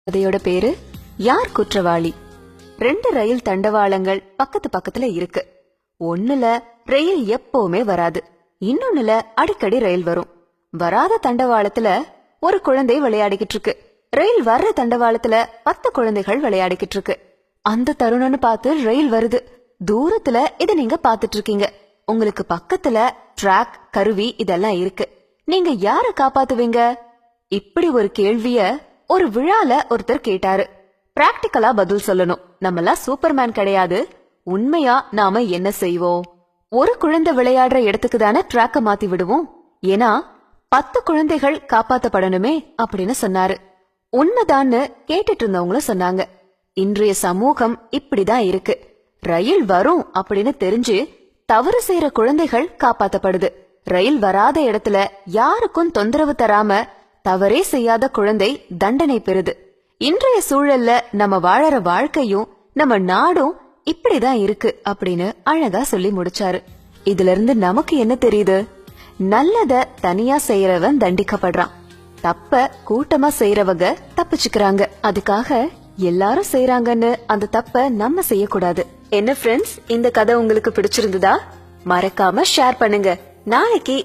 கதையோட பேரு யார் குற்றவாளி. 2 ரயில் தண்டவாளங்கள் பக்கத்து பக்கத்துல இருக்கு. ஒண்ணுல ரயில் எப்பவுமே வராது, இன்னொன்னுல அடிக்கடி ரயில் வரும். வராத தண்டவாளத்துல ஒரு குழந்தை விளையாடிக்கிட்டு இருக்கு. ரயில் வர்ற தண்டவாளத்துல 10 குழந்தைகள் விளையாடிக்கிட்டு இருக்கு. அந்த தருணம்னு பார்த்து ரயில் வருது. தூரத்துல இத நீங்க பாத்துட்டு இருக்கீங்க. உங்களுக்கு பக்கத்துல ட்ராக், கருவி இதெல்லாம் இருக்கு. நீங்க யார காப்பாத்துவீங்க? இப்படி ஒரு கேள்விய ஒரு விழால ஒருத்தர் கேட்டாரு. பிராக்டிகலா பதில் சொல்லணும். நம்மளா சூப்பர்மேன் கிடையாது. உண்மையா நாம என்ன செய்வோம்? ஒரு குழந்தை விளையாடுற இடத்துக்கு தானே ட்ராக்க மாத்தி விடுவோம். ஏன்னா 10 குழந்தைகள் காப்பாத்தப்படணுமே அப்படின்னு சொன்னாரு. உண்மைதான்னு கேட்டுட்டு இருந்தவங்களும் சொன்னாங்க. இன்றைய சமூகம் இப்படிதான் இருக்கு. ரயில் வரும் அப்படின்னு தெரிஞ்சு தவறு செய்யற குழந்தைகள் காப்பாத்தப்படுது. ரயில் வராத இடத்துல யாருக்கும் தொந்தரவு தராம தவறே செய்யாத குழந்தை தண்டனை பெறுது. இன்றைய சூழல்ல நம்ம வாழற வாழ்க்கையும் நம்ம நாடும் இப்படிதான் இருக்கு அப்படின்னு அழகா சொல்லி முடிச்சாரு. இதுல இருந்து நமக்கு என்ன தெரியுது? நல்லத தனியா செய்யறவன் தண்டிக்கப்படுறான், தப்ப கூட்டமா செய்யறவங்க தப்பிச்சுக்கிறாங்க. அதுக்காக எல்லாரும் செய்யறாங்கன்னு அந்த தப்ப நம்ம செய்யக்கூடாது. என்ன ஃப்ரெண்ட்ஸ், இந்த கதை உங்களுக்கு பிடிச்சிருந்ததா? மறக்காம ஷேர் பண்ணுங்க. நாளைக்கு